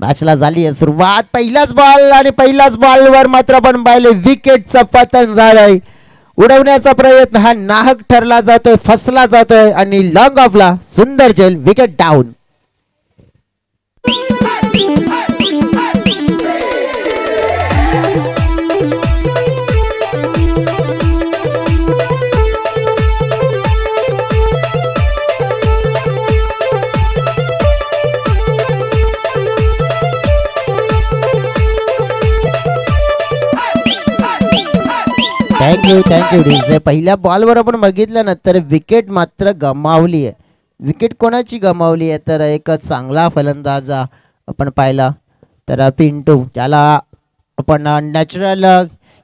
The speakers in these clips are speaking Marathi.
मॅचला झाली आहे सुरुवात. पहिलाच बॉल आणि पहिल्याच बॉलवर मात्र आपण पाहिले विकेटचं पतन झालंय. उडवण्याचा प्रयत्न हा नाहक ठरला जातोय, फसला जातोय आणि लॉंग ऑफला सुंदर झेल, विकेट डाऊन. Thank you DJ. पहिल्या बॉलवर आपण बघितलं ना तर विकेट मात्र गमावली आहे. विकेट कोणाची गमावली आहे तर एक चांगला फलंदाज आपण पाहिला तर पिंटू, ज्याला आपण नॅचरल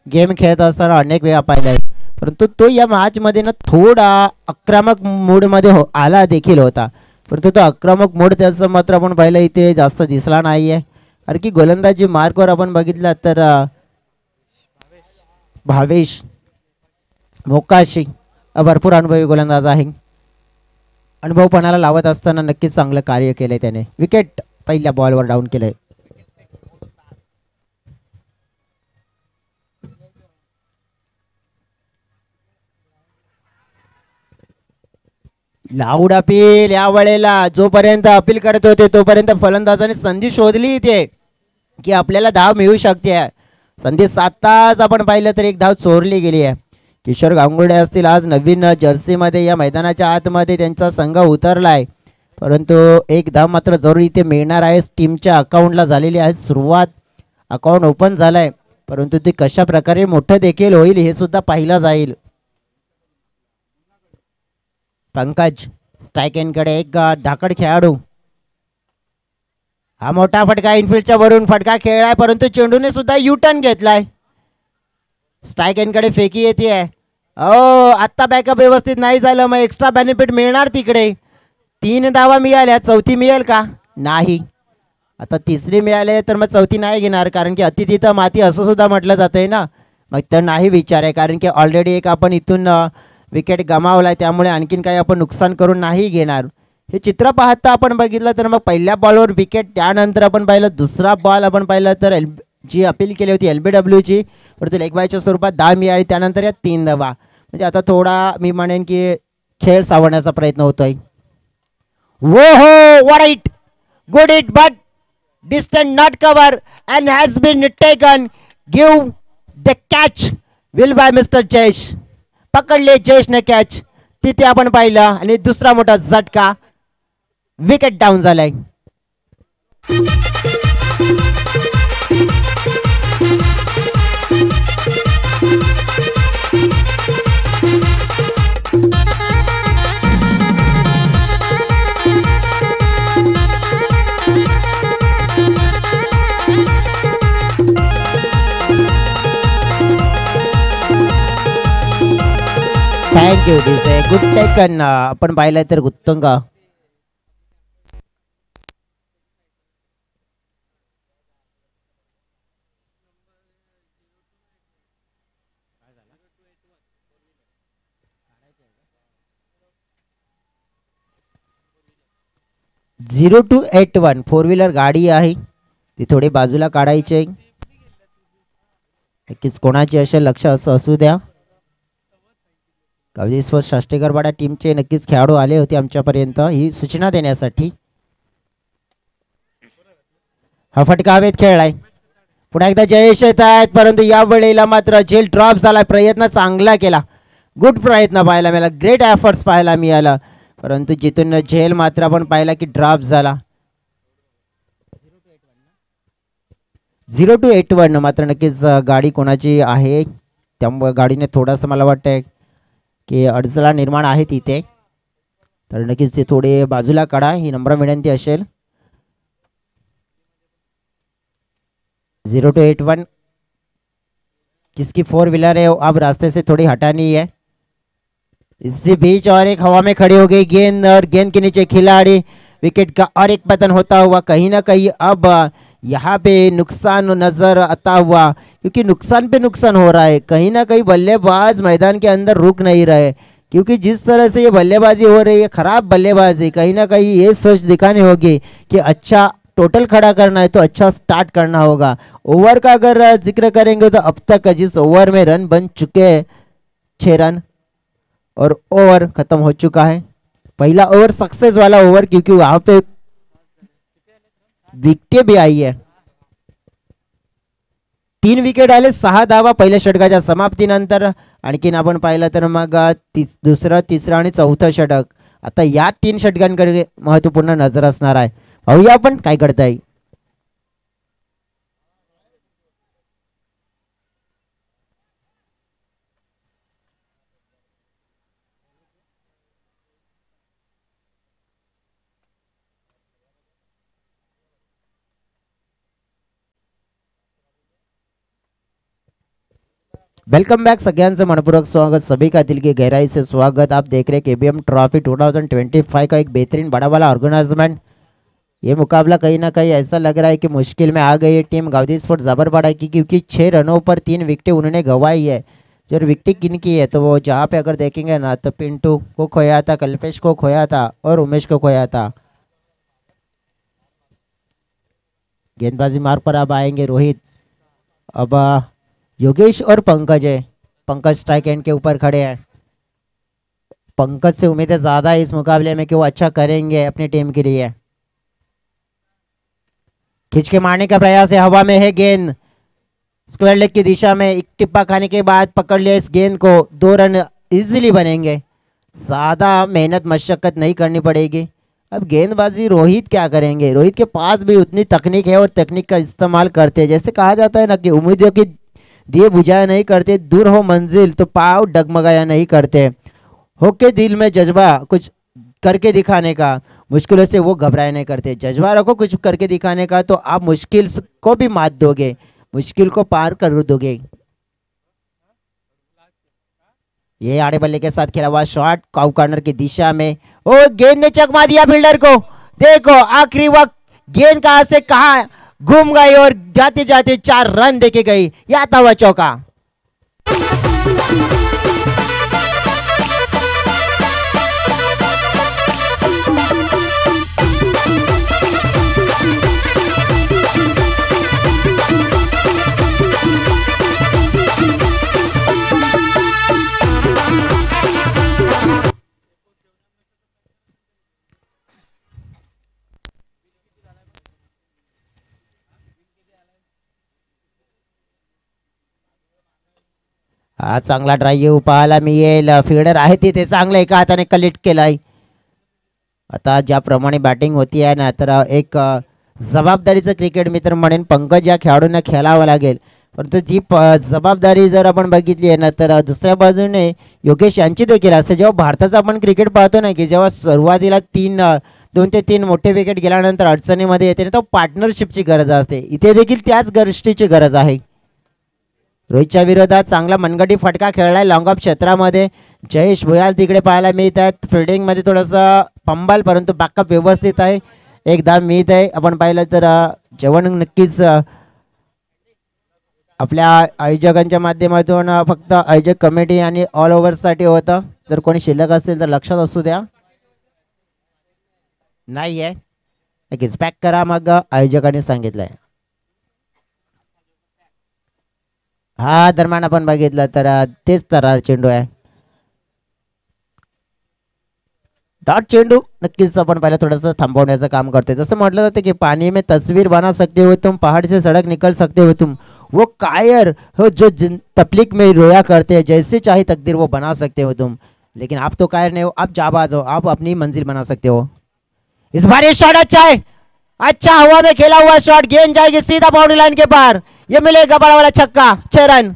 गेम खेळत असताना अनेक वेळा पाहिला आहे, परंतु तो या मॅचमध्ये ना थोडा आक्रमक मूडमध्ये आला देखील होता, परंतु तो आक्रमक मूड त्याचं मात्र आपण पाहिलं इथे जास्त दिसला नाही आहे. कारण की गोलंदाजी मार्कवर आपण बघितलं तर भावेश मोकाशी भरपूर अनुभवी गोलंदाज आहे. अनुभवपणाला लावत असताना नक्कीच चांगलं कार्य केलंय त्याने. विकेट पहिल्या बॉलवर डाऊन केलंय. लाऊड अपील या वेळेला. जोपर्यंत अपील करत होते तोपर्यंत फलंदाजाने संधी शोधली इथे की आपल्याला धाव मिळू शकते. संधी साधताच आपण पाहिलं तर एक धाव चोरली गेली आहे. किशोर गांगुर्डे असतील आज नवीन जर्सीमध्ये या मैदानाच्या आतमध्ये त्यांचा संघ उतरला आहे, परंतु एक धाव मात्र जरूर इथे मिळणार आहे. टीमच्या अकाउंटला झालेली आहे सुरुवात. अकाउंट ओपन झालं आहे, परंतु ते कशा प्रकारे मोठं देखील होईल हे सुद्धा पाहिलं जाईल. पंकज स्ट्राईक एंडकडे एक धाकड खेळाडू. हा मोठा फटका इनफिल्डच्या वरून फटका खेळलाय, परंतु चेंडूने सुद्धा यू टर्न घेतलाय. स्ट्राईक एंडकडे फेकी येते. आत्ता बॅकअप व्यवस्थित नाही झालं, मग एक्स्ट्रा बेनिफिट मिळणार तिकडे. 3 धावा मिळाल्या, चौथी मिळेल का? नाही. आता तिसरी मिळाली तर मग चौथी नाही घेणार, कारण की अति तिथं माती असं सुद्धा म्हटलं जातंय ना. मग तर नाही विचार आहे, कारण की ऑलरेडी एक आपण इथून विकेट गमावलाय, त्यामुळे आणखीन काही आपण नुकसान करून नाही घेणार. हे चित्र पाहता आपण बघितलं तर मग पहिल्या बॉलवर विकेट, त्यानंतर आपण पाहिलं दुसरा बॉल आपण पाहिलं तर जी अपील केली होती LBWची, परंतु लेग बायच्या स्वरूपात 10 मिळाली. त्यानंतर या 3 धावा. म्हणजे आता थोडा मी म्हणेन की खेळ सावरण्याचा प्रयत्न होतोय. वो हो, what it, good it, but distance not cover and has been taken. Give the catch will by mister Jayesh. पकडले जयेशने कॅच, तिथे आपण पाहिलं आणि दुसरा मोठा झटका, विकेट डाऊन झालाय. थँक्यू दिसे, गुड टेकन. आपण पाहिलं तर उत्तंग. झिरो 281 4 व्हीलर गाडी आहे, ती थोडी बाजूला काढायची आहे. नक्कीच कोणाची असेल लक्ष असं असू द्या. कवडीश्वर शास्त्रीगरवाडा टीमचे नक्कीच खेळाडू आले होते आमच्यापर्यंत ही सूचना देण्यासाठी. हा फटका हवेत खेळलाय. पुन्हा एकदा जयेश येत आहेत, परंतु या वेळेला मात्र झेल ड्रॉप झाला. प्रयत्न चांगला केला, गुड प्रयत्न पाहायला मिळाला, ग्रेट एफर्ट्स पाहायला मिळाला, परंतु जिथून झेल मात्र आपण पाहिला की ड्रॉप झाला. 0281 मात्र नक्कीच गाडी कोणाची आहे, त्यामुळे गाडीने थोडंसं मला वाटतंय की अडचण निर्माण आहे तिथे, तर नक्कीच ते थोडे बाजूला काढा ही नम्र विनंती असेल. 0281 जिसकी 4 व्हीलर है अब रास्ते से थोड़ी हटानी है. इसी बीच और एक हवा में खड़ी हो गई गेंद और गेंद के नीचे खिलाड़ी, विकेट का और एक पतन होता हुआ कहीं ना कहीं अब यहाँ पे नुकसान नजर आता हुआ, क्योंकि नुकसान पे नुकसान हो रहा है. कहीं ना कहीं बल्लेबाज मैदान के अंदर रुक नहीं रहे, क्योंकि जिस तरह से ये बल्लेबाजी हो रही है, खराब बल्लेबाजी, कहीं ना कहीं ये सोच दिखानी होगी कि अच्छा टोटल खड़ा करना है तो अच्छा स्टार्ट करना होगा। ओवर का अगर जिक्र करेंगे तो अब तक जिस ओवर में रन बन चुके हैं 6 रन और ओवर खत्म हो चुका है। पहला ओवर सक्सेस वाला ओवर, क्योंकि वहां पे विकेट भी आई है। 3 विकेट आले, 6 धावा पहिल्या षटकाच्या समाप्तीनंतर। आणखीन आपण पाहिलं तर मग दुसरं, तिसरं आणि चौथं षटक, आता या 3 षटकांकडे महत्वपूर्ण नजर असणार आहे। पाहूया आपण काय करताय। वेलकम बैक, सगळ्यांचं मनपूर्वक स्वागत, सभी का दिल की गहराई से स्वागत। आप देख रहे हैं केबीएम ट्रॉफी 2025 का एक बेहतरीन बड़ा वाला ऑर्गेनाइजमेंट। ये मुकाबला कहीं ना कहीं ऐसा लग रहा है कि मुश्किल में आ गई है टीम गावदी स्पोर्ट्स जबरबाड़ा की, क्योंकि 6 रनों पर 3 विकेटें उन्होंने गंवाई है। जो विकेट किन की है तो वो जहाँ पे अगर देखेंगे ना तो पिंटू को खोया था, कल्पेश को खोया था और उमेश को खोया था। गेंदबाजी मार्ग पर अब आएंगे रोहित, अब योगेश और पंकज है। पंकज स्ट्राइक एंड के ऊपर खड़े हैं। पंकज से उम्मीदें ज्यादा है इस मुकाबले में कि वो अच्छा करेंगे अपनी टीम के लिए। खींच के मारने का प्रयास है, हवा में है गेंद, स्क्वायर लेग की दिशा में एक टिप्पा खाने के बाद पकड़ लिया इस गेंद को। 2 रन इजीली बनेंगे, ज्यादा मेहनत मशक्कत नहीं करनी पड़ेगी। अब गेंदबाजी रोहित क्या करेंगे, रोहित के पास भी उतनी तकनीक है और तकनीक का इस्तेमाल करते हैं। जैसे कहा जाता है ना कि उम्मीदों की दिए बुझाया नहीं करते, दूर हो मंजिल तो पाव डगमगाया नहीं करते। होके दिल में जज्बा कुछ करके दिखाने का, मुश्किलों से वो घबराया नहीं करते। जज्बा रखो कुछ करके दिखाने का तो आप मुश्किल को भी मात दोगे, मुश्किल को पार कर दोगे। ये आड़े बल्ले के साथ खेला हुआ शॉट काउ कॉर्नर की दिशा में, ओ गेंद ने चकमा दिया फील्डर को। देखो आखिरी वक्त गेंद कहां से कहां घूम गई और जाते जाते 4 रन देके गई। या था वह चौका। आज चांगला ड्राईव्ह पाहायला मिळेल, फील्डर आहे तिथे चांगलं एका हाताने कलेक्ट केलाय। आता ज्याप्रमाणे बॅटिंग होती आहे ना तर एक जबाबदारीचं क्रिकेट मित्र म्हणेन पंकज या खेळाडूंना खेळावं लागेल। परंतु जी जबाबदारी जर आपण बघितली आहे ना तर दुसऱ्या बाजूने योगेश यांची देखील असते। जेव्हा भारताचा आपण क्रिकेट पाहतो ना की जेव्हा सुरुवातीला 2 ते 3 मोठे विकेट गेल्यानंतर अडचणीमध्ये येते ना, तो पार्टनरशिपची गरज असते। इथे देखील त्याच गोष्टीची गरज आहे। रोहितच्या विरोधात चांगला मनगटी फटका खेळलाय लॉंग ऑफ क्षेत्रामध्ये। जयेश भुयाल तिकडे पाहायला मिळत आहेत। फिल्डिंग मध्ये थोडासा पंबाल, परंतु बॅकअप व्यवस्थित आहे, एक धाव मिळत आहे। आपण पाहिलं तर जेवण नक्कीच आपल्या आयोजकांच्या माध्यमातून फक्त आयोजक कमिटी आणि ऑल ओव्हरसाठी होतं। जर कोणी शिल्लक असतील तर लक्षात असू द्या, नाही आहे नक्कीच पॅक करा मग आयोजकांनी सांगितलंय। हा दरम्यान आपण बघितलं तर तेच तरार चेंडू आहे, डॉट चेंडू नक्कीच आपण पहले थोड़ा थांबवण्याचं काम करते। जैसे म्हटलं जाते कि पानी में तस्वीर बना सकते हो तुम, पहाड़ से सड़क निकल सकते हो तुम, वो कायर हो जो तकलीफ में रोया करते हैं, जैसे चाहे तकदीर वो बना सकते हो तुम। लेकिन आप तो कायर नहीं हो, आप जाबाज हो, आप अपनी मंजिल बना सकते हो। इस बार ये शॉट अच्छा है, अच्छा हवा में खेला हुआ शॉट, गेंद जाएगी सीधा बाउंड्री लाइन के पार, ये मिलेगा बड़ा वाला छक्का, 6 रन।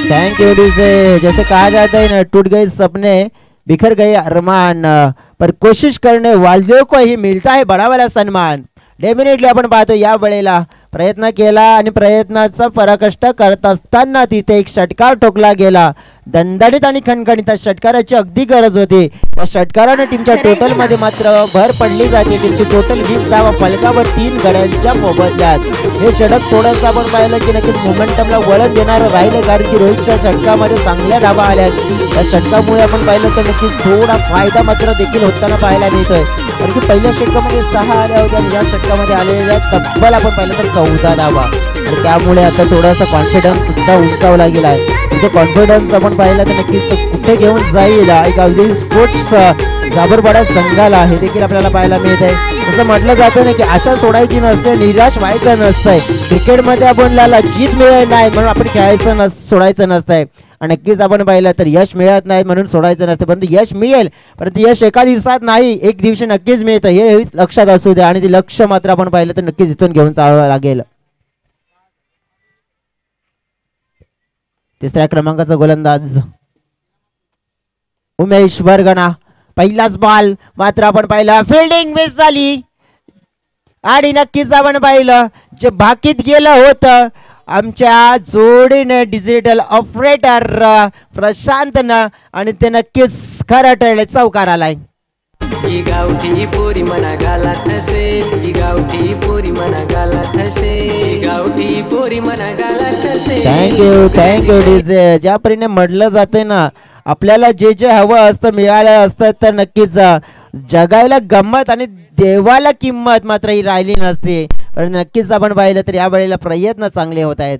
Thank you DJ. जैसे कहा जाता है ना, टूट गए सपने बिखर गए अरमान, पर कोशिश करने वालों को ही मिलता है बड़ा वाला सन्मान। डेफिनेटली आपण पाहतो या वेळेला प्रयत्न केला आणि प्रयत्नाचा पराकाष्ठ करत असताना तिथे एक षटकार ठोकला गेला. दणदणीत आणि खणखणीत षटकाराची अगदी गरज होती. त्या षटकाराने टीमच्या टोटल मध्ये मात्र भर पडली जाते. टीमची टोटल 20 धावा फलकावर 3 गड्यांच्या मोबदल्यात. हे षटक थोडंसं आपण पाहिलं की नक्कीच मोमेंटमला वळण देणारं राहिलं, कारण की रोहितच्या षटकामध्ये चांगल्या धावा आल्यात. त्या षटकामुळे आपण पाहिलं तर नक्कीच थोडा फायदा मात्र देखील होताना पाहायला मिळतोय. कारण की पहिल्या षटकामध्ये 6 आल्या होत्या आणि या षटकामध्ये आलेल्या तब्बल आपण पाहिलं तर 14 धावा. आणि त्यामुळे आता थोडासा कॉन्फिडन्स सुद्धा उंचावला गेला आहे. म्हणजे कॉन्फिडन्स आपण पाहिलं तर नक्कीच कुठे घेऊन जाईल एक अगदी स्पोर्ट्स जाबरपाडा संघाला हे देखील आपल्याला पाहायला मिळत आहे. जसं म्हटलं जातं ना की आशा सोडायची नसते, निराश व्हायचं नसतंय. क्रिकेटमध्ये आपल्याला जीत मिळत नाही म्हणून आपण खेळायचं सोडायचं नसतंय. आणि नक्कीच आपण पाहिलं तर यश मिळत नाही म्हणून सोडायचं नसतं, परंतु यश मिळेल, परंतु यश एका दिवसात नाही, एक दिवशी नक्कीच मिळतं हे लक्षात असू द्या. आणि ते लक्ष मात्र आपण पाहिलं तर नक्कीच इथून घेऊन चालावं लागेल. तिसऱ्या क्रमांकाचा गोलंदाज उमेश वरगणा. पहिलाच बॉल मात्र आपण पाहिलं फिल्डिंग मिस झाली. आणि नक्कीच आपण पाहिलं जे भाकीत गेलं होतं आमच्या जोडीने डिजिटल ऑपरेटर प्रशांतनं, आणि ते नक्कीच खरं ठरले, चौकार आलाय. ही गावठी पोरी मना गालात असेल, ही गावठी पोरी मना गालात असेल, ही गावठी पोरी मना गालात असेल. Thank you DJ. ज्या परीने म्हटलं जाते ना आपल्याला जे जे हवं असतं मिळालं असतं तर नक्कीच जगायला गंमत आणि देवाला किंमत मात्र ही राहिली नसते. पण नक्कीच आपण पाहिलं तर या वेळेला प्रयत्न चांगले होत आहेत.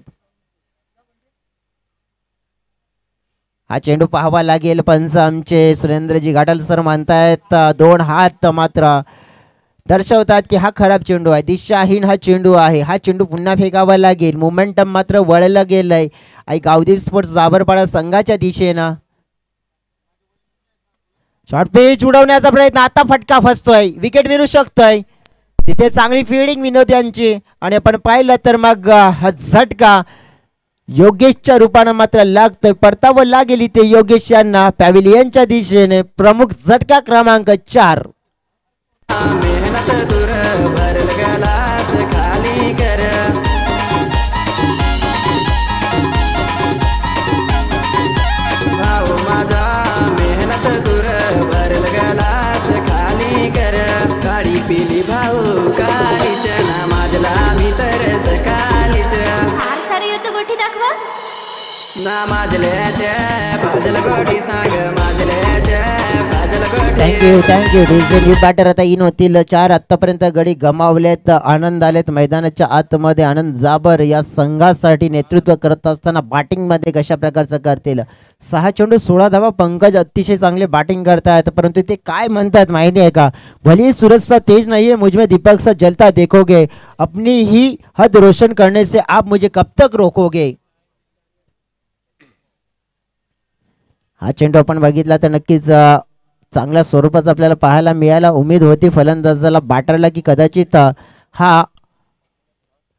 हा चेंडू पाहावा लागेल. पंच आमचे सुरेंद्रजी घाटल सर म्हणतायत 2 हात मात्र दर्शवतात की हा खराब चेंडू आहे, दिशाहीन हा चेंडू आहे, हा चेंडू पुन्हा फेकावा लागेल. मोमेंटम मात्र वळलं गेलंय आई गावदेवी स्पोर्ट्स जाबरपाडा संघाच्या दिशेनं. शॉर्ट पिच उडवण्याचा प्रयत्न, आता फटका फसतोय, विकेट मिळू शकतोय. तिथे चांगली फिल्डिंग विनोद यांची. आणि आपण पाहिलं तर मग हा झटका योगेशच्या रूपानं मात्र लागतोय. परतावं लागेल इथे योगेश यांना पॅव्हिलियनच्या दिशेने. प्रमुख झटका क्रमांक 4. पिली भाऊ कालीच ना माझला मी तर सकालीच सारे युद्ध गोठी दाखवा ना माझल्याच्या बाजल गोठी सांग माझल्याच्या बाजल गोठी. Thank you DJ. न्यू बॅटर आता इन होतील 4. आतापर्यंत गडी गमावलेत, आनंद आलेत मैदानाच्या आतमध्ये. आनंद जाबर या संघासाठी नेतृत्व करत असताना बॅटिंग मध्ये कशा प्रकारचं करतील. 6 चेंडू 16 धावा. पंकज अतिशय चांगले बॅटिंग करतायत, परंतु ते काय म्हणतात माहिती आहे का, भले सूरज सा तेज नहीं है मुझ में दीपक सा जलता देखोगे, अपनी ही हद रोशन करने से आप मुझे कब तक रोकोगे. हा चेंडू आपण बघितला तर नक्कीच चांगल्या स्वरूपाचा आपल्याला पाहायला मिळायला उमेद होती फलंदाजाला, बॅटरला की कदाचित हा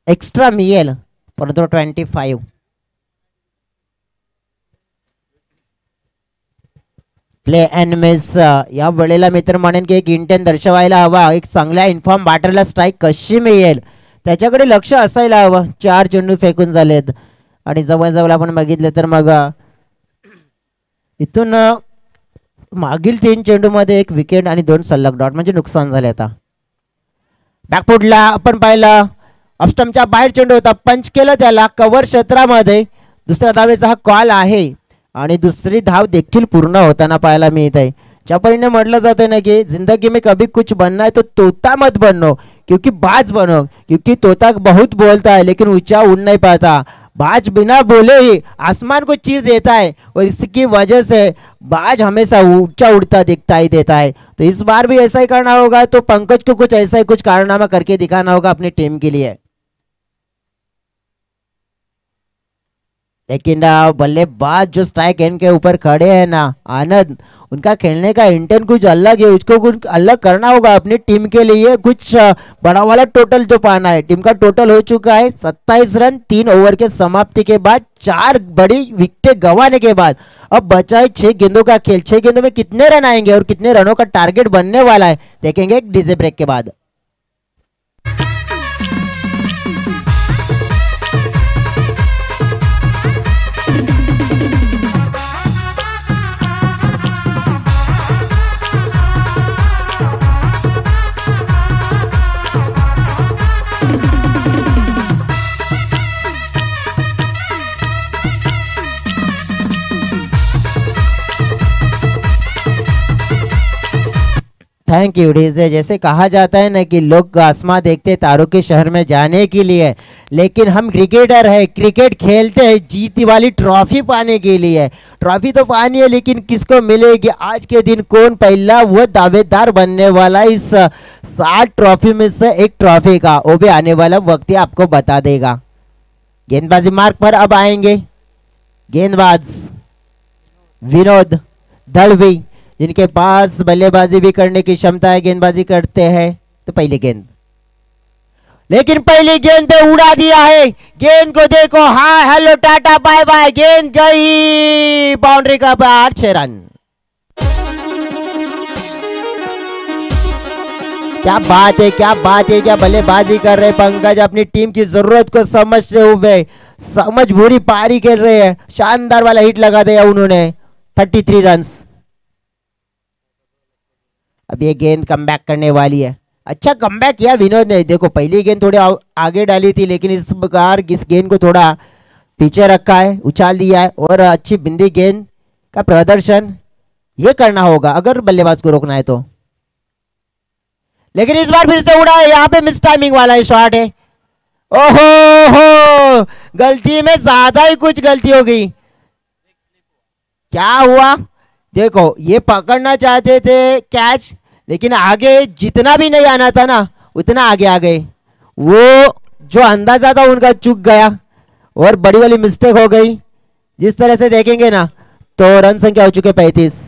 एक्स्ट्रा मिळेल, परंतु 25. Play and miss. या वेळेला मित्र म्हणेन की एक इंटेन दर्शवायला हवा, एक चांगल्या इन्फॉर्म बॅटरला स्ट्राईक कशी मिळेल त्याच्याकडे लक्ष असायला हवं. 4 चेंडू फेकून झालेत आणि जवळजवळ आपण बघितले तर मग इथून मागील 3 चेंडूमध्ये 1 विकेट आणि 2 सलग डॉट, म्हणजे नुकसान झाले. आता बॅकफुटला आपण पाहिलं ऑफस्टम्पच्या बाहेर चेंडू होता, पंच केलं त्याला कव्हर क्षेत्रामध्ये. दुसऱ्या धावेचा हा कॉल आहे आणि दुसरी धाव देखील पूर्ण होताना पाहायला मिळत आहे. ज्या परीने म्हटलं जातं ना की जिंदगी में कभी कुछ बनना है तो तोता मत बनो क्योंकि बाज बनो, क्योंकि तोता बहुत बोलता है लेकिन ऊंचा उड़ नहीं पाता, बाज बिना बोले ही आसमान को चीर देता है और इसकी वजह से बाज हमेशा ऊंचा उड़ता दिखता देता है. तो इस बार भी ऐसा ही करना होगा, तो पंकज को कुछ ऐसा ही कुछ कारनामा करके दिखाना होगा अपनी टीम के लिए. लेकिन बल्लेबाज जो स्ट्राइक एंड के ऊपर खड़े हैं ना आनंद, उनका खेलने का इंटेंट कुछ अलग है, उसको कुछ अलग करना होगा अपनी टीम के लिए. कुछ बड़ा वाला टोटल जो पाना है. टीम का टोटल हो चुका है 27 रन 3 ओवर के समाप्ति के बाद, 4 बड़ी विकेटें गंवाने के बाद. अब बचा है 6 गेंदों का खेल. 6 गेंदों में कितने रन आएंगे और कितने रनों का टारगेट बनने वाला है देखेंगे एक डीजे ब्रेक के बाद. Thank you DJ. जैसे कहा जाता है ना कि लोग आसमां देखते तारों के शहर में जाने के लिए, लेकिन हम क्रिकेटर है, क्रिकेट खेलते हैं जीत वाली ट्रॉफी पाने के लिए। ट्रॉफी तो पानी है, लेकिन किसको मिलेगी आज के दिन, कौन पहला वो दावेदार बनने वाला इस 60 ट्रॉफी में से एक ट्रॉफी का, वो भी आने वाला वक्त ही आपको बता देगा। गेंदबाजी मार्ग पर अब आएंगे गेंदबाज विनोद दलवी, जिनके पास बल्लेबाजी भी करने की क्षमता है, गेंदबाजी करते हैं। तो पहली गेंद, लेकिन पहली गेंद पे उड़ा दिया है। गेंद को देखो, hi hello tata bye bye, गेंद गई बाउंड्री का पार, 6 रन। क्या बात है, क्या बात है, क्या बल्लेबाजी कर रहे पंकज, अपनी टीम की जरूरत को समझते हुए समझ भूरी पारी खेल रहे हैं। शानदार वाला हिट लगा दिया उन्होंने, 33 रन। अब ये गेंद कमबैक करने वाली है। अच्छा कमबैक किया विनोद ने। देखो पहली गेंद थोड़ी आगे डाली थी, लेकिन इस बार इस गेंद को थोड़ा पीछे रखा है, उछाल दिया है, और अच्छी बिंदी गेंद का प्रदर्शन ये करना होगा अगर बल्लेबाज को रोकना है तो। लेकिन इस बार फिर से उड़ा है, यहाँ पे मिस टाइमिंग वाला शॉट है। ओहो हो, गलती में ज्यादा ही कुछ गलती हो गई। क्या हुआ देखो, ये पकड़ना चाहते थे कैच, लेकिन आगे जितना भी नहीं आना था ना उतना आगे आ गए। वो जो अंदाजा था उनका चूक गया और बड़ी वाली मिस्टेक हो गई। जिस तरह से देखेंगे ना तो रन संख्या हो चुके 35।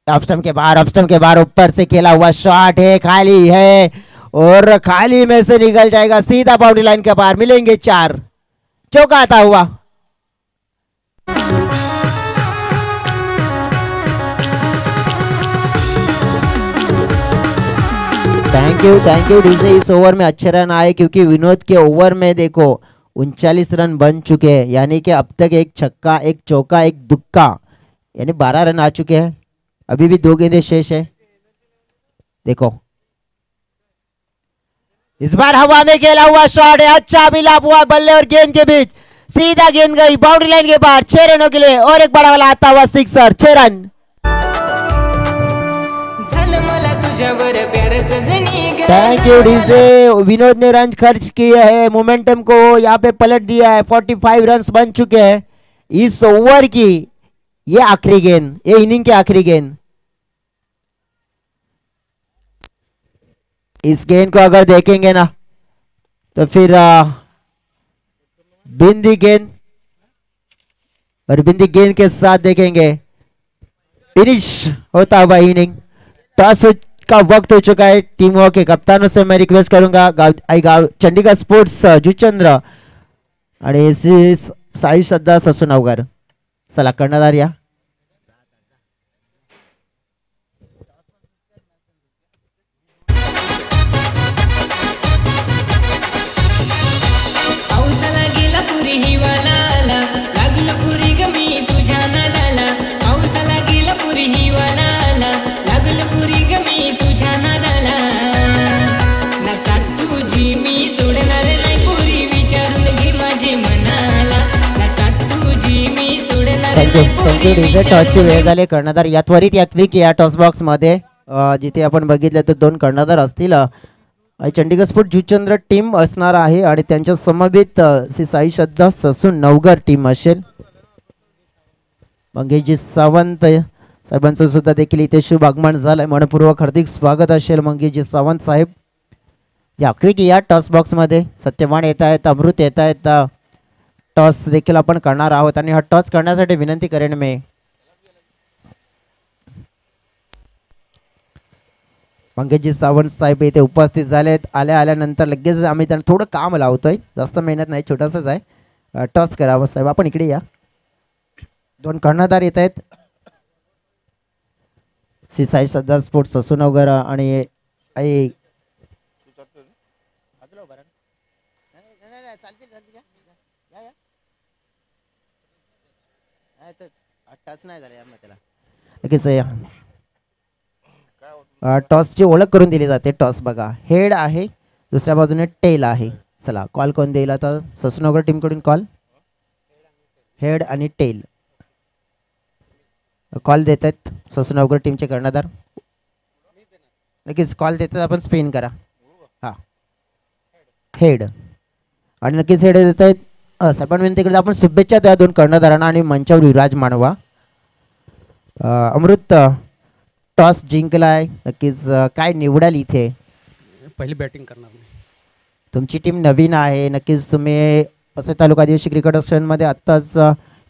ऑफ स्टंप के बाहर, ऑफ स्टंप के बाहर ऊपर से खेला हुआ शॉट है, खाली है और खाली में से निकल जाएगा सीधा बाउंड्री लाइन के बाहर। मिलेंगे 4, चौका आता हुआ। Thank you DJ. Is over में अच्छे रन आए, क्योंकि विनोद के ओवर में देखो 39 रन बन चुके हैं, यानी कि अब तक एक छक्का, एक चौका, एक दुक्का, यानी 12 रन आ चुके हैं। अभी भी 2 गेंदें शेष है। देखो इस बार हवा में खेला हुआ शॉट है, अच्छा मिलाप हुआ बल्ले और गेंद के बीच, सीधा गेंद गई बाउंड्री लाइन के बाहर। 6 रनों के लिए और एक बड़ा वाला आता हुआ sixer, 6 run. Thank you DJ. Vinod ने रन खर्च किए हैं, मोमेंटम को यहाँ पे पलट दिया है। 45 रन बन चुके हैं इस ओवर की। ये आखिरी गेंद, ये इनिंग की आखिरी गेंद। इस गेंद को अगर देखेंगे ना तो फिर बिंदी गेंद, और बिंदी गेंद के साथ देखेंगे फिनिश होता हुआ इनिंग। टॉस का वक्त हो चुका है। टीमों के कप्तानों से मैं रिक्वेस्ट करूंगा, चंडीगढ़ स्पोर्ट्स जुचंद्र आणि साई श्रद्धा ससुनावकर, चला कर्णधार या। टॉसची वेळ झाली। कर्णधार या त्वरित या क्विक या टॉस बॉक्स मध्ये जिथे आपण बघितलं तर 2 कर्णधार असतील। चंडीगढ़ स्पोर्ट जुचंद्र टीम असणार आहे आणि त्यांच्या समवेत श्री साई श्रद्धा ससून नवगर टीम असेल। मंगेशजी सावंत साहेबांचं सुद्धा देखील इथे शुभ आगमन झालंय, मनपूर्वक हार्दिक स्वागत असेल मंगेशजी सावंत साहेब या क्विक या टॉस बॉक्स मध्ये। सत्यवान येत आहेत, अमृत येत आहेत, टॉस देखील आपण करणार आहोत आणि हा टॉस करण्यासाठी विनंती करेन मी मंगेशजी सावंत साहेब इथे उपस्थित झालेत। आल्यानंतर लगेच आम्ही त्यांना थोडं काम लावतोय, जास्त मेहनत नाही, छोटासाच आहे। टॉस करावं साहेब, आपण इकडे या। 2 कर्णधार येत आहेत, श्री साई श्रद्धा स्पोर्ट्स ससूनगर आणि टॉसची ओळख करून दिली जाते। टॉस बघा, हेड आहे, दुसऱ्या बाजूने टेल आहे, चला कॉल कोण देईल आता ससूनगर टीमकडून कॉल हेड आणि टेल कॉल देत आहेत ससूनगर टीमचे कर्णधार नक्कीच कॉल देतात आपण स्पिन करा हां हेड आणि नक्कीच हेड देत आहेत सपाट विनंती करतो आपण शुभेच्छा द्या दोन कर्णधारांना आणि मंचावर विराज मानवा अमृत टॉस जिंकलाय नक्कीच काय निवडाल इथे पहिली बॅटिंग करणार मी तुमची टीम नवीन आहे नक्कीच तुम्ही असे तालुका आदिवासी क्रिकेट असोसिएशनमध्ये आत्ताच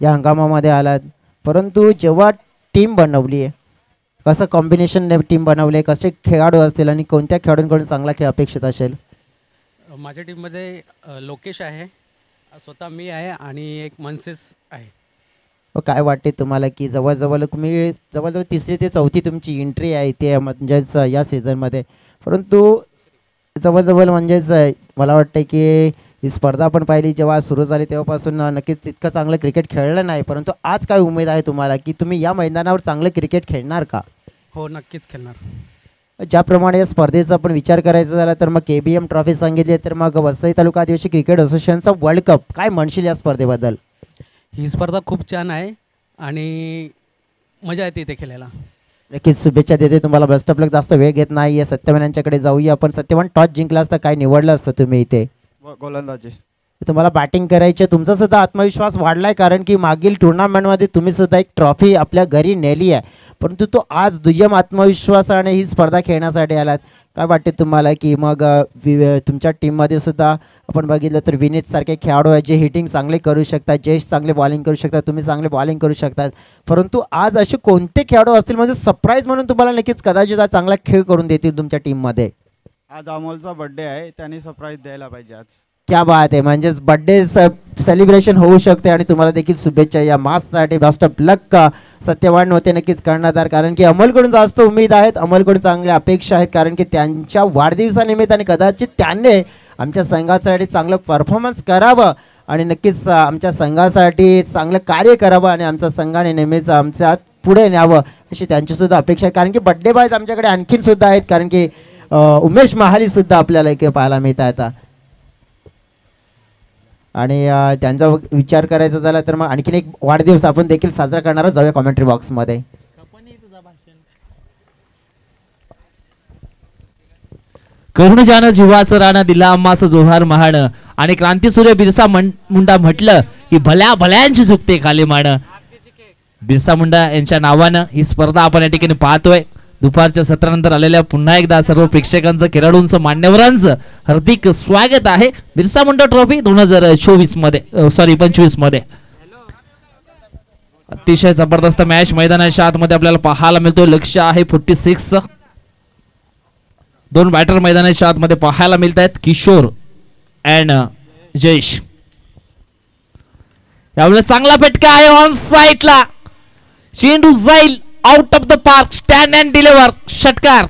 या हंगामामध्ये आलात परंतु जेव्हा टीम बनवली आहे कसं कॉम्बिनेशन टीम बनवली आहे कसे खेळाडू असतील आणि कोणत्या खेळाडूंकडून चांगला खेळ अपेक्षित असेल माझ्या टीममध्ये लोकेश आहे स्वतः मी आहे आणि एक मनसेस आहे काय वाटते तुम्हाला की जवळजवळ तुम्ही जवळजवळ तिसरी ते चौथी तुमची एंट्री आहे ते म्हणजेच या सीझनमध्ये परंतु जवळजवळ म्हणजेच मला वाटतं की ही स्पर्धा आपण पाहिली जेव्हा सुरू झाली तेव्हापासून नक्कीच तितकं चांगलं क्रिकेट खेळलं नाही परंतु आज काय उमेद आहे तुम्हाला की तुम्ही या मैदानावर चांगलं क्रिकेट खेळणार का हो नक्कीच खेळणार ज्याप्रमाणे या स्पर्धेचा आपण विचार करायचा झाला तर मग KBM ट्रॉफी सांगितली तर मग वसई तालुका आदिवासी क्रिकेट असोसिएशनचा वर्ल्ड कप काय म्हणशील या स्पर्धेबद्दल ही स्पर्धा खूप छान आहे आणि मजा येते इथे खेळायला नक्कीच शुभेच्छा देते तुम्हाला बेस्ट ऑफ लक जास्त वेळ घेत नाही आहे सत्यवान यांच्याकडे जाऊया आपण सत्यवान टॉस जिंकला असता काय निवडलं असतं तुम्ही इथे गोलंदाजी तुम्हाला बॅटिंग करायची तुमचा सुद्धा आत्मविश्वास वाढलाय कारण की मागील टुर्नामेंटमध्ये तुम्ही सुद्धा एक ट्रॉफी आपल्या घरी नेली आहे परंतु तो आज दुय्यम आत्मविश्वासाने ही स्पर्धा खेळण्यासाठी आलात काय वाटते तुम्हाला की मग तुमच्या टीममध्ये सुद्धा आपण बघितलं तर विनीत सारखे खेळाडू आहेत जे हिटिंग चांगले करू शकतात जयेश चांगले बॉलिंग करू शकतात तुम्ही चांगले बॉलिंग करू शकतात परंतु आज असे कोणते खेळाडू असतील म्हणजे सरप्राईज म्हणून तुम्हाला नक्कीच कदाचित आज चांगला खेळ करून देतील तुमच्या टीममध्ये आज अमोलचा बर्थडे आहे त्यांनी सरप्राईज द्यायला पाहिजे आज क्या बात आहे म्हणजेच बर्थडे सेलिब्रेशन होऊ शकते आणि तुम्हाला देखील शुभेच्छा या माससाठी बेस्ट ऑफ लक सत्यवान होते नक्कीच करणार कारण की अमलकडून जास्त उमेद आहेत अमलकडून चांगल्या अपेक्षा आहेत कारण की त्यांच्या वाढदिवसानिमित्ताने कदाचित त्यांनी आमच्या संघासाठी चांगलं परफॉर्मन्स करावं आणि नक्कीच आमच्या संघासाठी चांगलं कार्य करावं आणि आमच्या संघाने नेहमीच आमच्या पुढे न्यावं अशी त्यांचीसुद्धा अपेक्षा आहे कारण की बड्डे बॉयज आमच्याकडे आणखीनसुद्धा आहेत कारण की उमेश महालीसुद्धा आपल्याला इथे पाहायला मिळत आहेत आणि त्यांचा विचार करायचा झाला तर मग आणखीन एक वाढदिवस आपण देखील साजरा करणार जाऊया कॉमेंट्री बॉक्समध्ये करुणजानं जीवाचं राणं दिला अम्माचं जोहार महाण आणि क्रांतीसूर्य बिरसा मुंडा म्हटलं की भल्या भल्यांची चुकते खाली मान बिरसा मुंडा यांच्या नावानं ही स्पर्धा आपण या ठिकाणी पाहतोय दुपारच्या सत्रानंतर आलेल्या पुन्हा एकदा सर्व प्रेक्षकांचं खेळाडूंचं मान्यवरांचं हार्दिक स्वागत आहे बिरसा मुंडा ट्रॉफी 2024 मध्ये 25 मध्ये अतिशय जबरदस्त मॅच मैदानाच्या आतमध्ये आपल्याला पाहायला मिळतोय लक्ष आहे 46 दोन बॅटर मैदानाच्या आतमध्ये पाहायला मिळत आहेत किशोर अँड जयेश यावेळेस चांगला फटका आहे ऑन साइडला चेंडू जाईल out of the park stand and deliver षटकार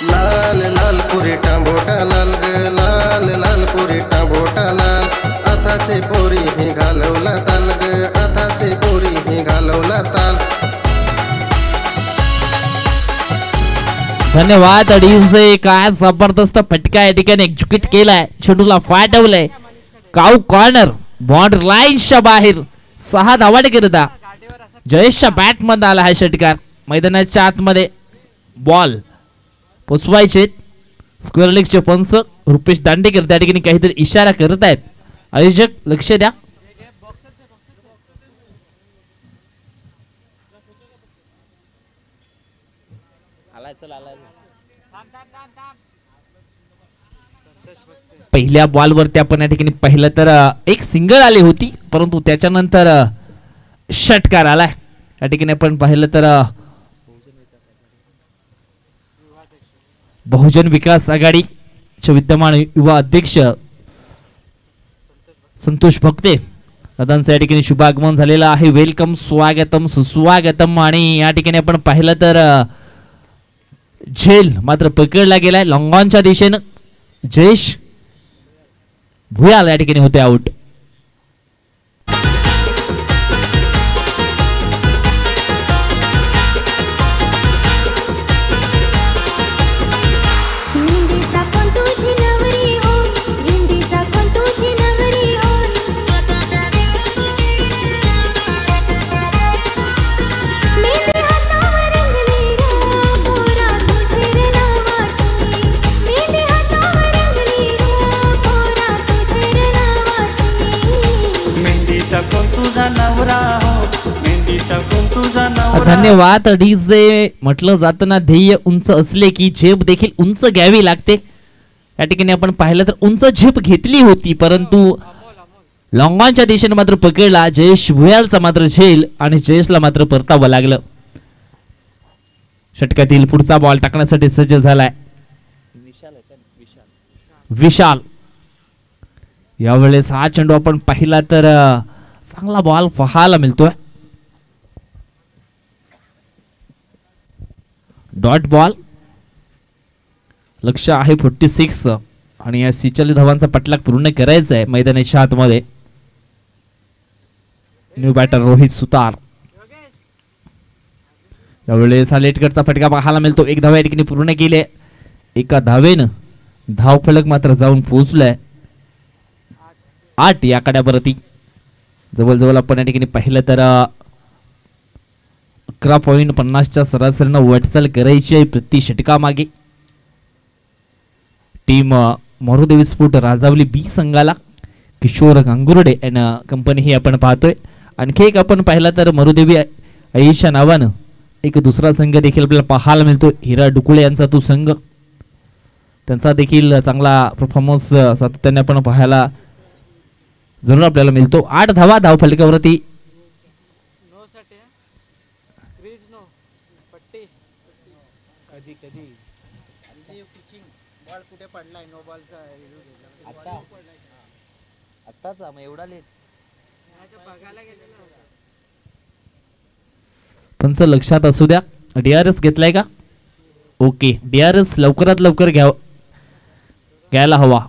लाल लाल पुरी टांबोटा लाल ग लाल लाल पुरी टांबोटा लाल आताचे पोरी हे घालवला ताल ग आताचे पोरी हे घालवला ताल धन्यवाद अडीचशे काय जबरदस्त फटका या ठिकाणी एक्झिक्यूट केलाय चेंडूला फाटवलंय काऊ कॉर्नर बॉर्डर लाईनच्या बाहेर 6 धावाडे करता जयेशच्या बॅट मध्ये आला हा षटकार मैदानाच्या आतमध्ये बॉल पोचवायचे स्क्वेअर लेगचे पंच रुपेश दांडेकर त्या ठिकाणी काहीतरी इशारा करत आहेत आयोजक लक्ष द्या पहिल्या बॉलवरती आपण या ठिकाणी पाहिलं तर एक सिंगल आली होती परंतु त्याच्यानंतर षटकार आलाय या ठिकाणी आपण पाहिलं तर बहुजन विकास आघाडीचे विद्यमान युवा अध्यक्ष संतोष भक्ते दादांचं या ठिकाणी शुभागमन झालेलं आहे वेलकम स्वागतम सुस्वागतम आणि या ठिकाणी आपण पाहिलं तर झेल मात्र पकडला गेलाय लॉंगॉनच्या दिशेनं जयेश भुयाल या ठिकाणी होते आउट तुझा नवरा हो, मेहंदीचा कोण तुझा नवरा. धन्यवाद. डीजे म्हटलं जातं ना, ध्येय उंच असले की झेप देखील उंच घ्यावी लागते. या ठिकाणी आपण पाहिलं तर उंच झेप घेतली होती, परंतु लॉंगॉनच्या दिशेने मात्र पकडला जयेश भुयालचा मात्र झेल आणि जयेशला मात्र परतावं लागलं. षटकातील पुढचा बॉल टाकण्यासाठी सज्ज झालाय विशाल. यावेळेस हा चेंडू आपण पाहिला तर चांगला बॉल पाहायला मिळतोय. Dot ball. लक्ष आहे 46 आणि या 46 धावांचा पटलाग पूर्ण करायचा आहे मैदानाच्या आतमध्ये. न्यू बॅटर रोहित सुतार. यावेळेस हा लेटकटचा फटका पाहायला मिळतो. एक धाव या ठिकाणी पूर्ण केली. एका धावेनं धाव फलक मात्र जाऊन पोहोचलाय 8 या कड्यावरती. जवळजवळ आपण या ठिकाणी पाहिलं तर 11.50च्या सरासरीनं वाटचाल करायची आहे प्रति षटकामागे. टीम मारुदेवी स्फोट राजावली बी संघाला किशोर गांगुर्डे अँड कंपनी ही आपण पाहतोय. आणखी एक आपण पाहिला तर मारुदेवी आईच्या नावानं एक दुसरा संघ देखील आपल्याला पाहायला मिळतो. हिरा डुकुळे यांचा तो संघ. त्यांचा देखील चांगला परफॉर्मन्स सातत्याने आपण पाहायला जरूर आपल्याला मिळतो. 8 धावा धाव फलकावरती. पंच लक्षात असू द्या. डीआरएस घेतलाय का? ओके, डीआरएस लवकरात लवकर घ्यायला हवा.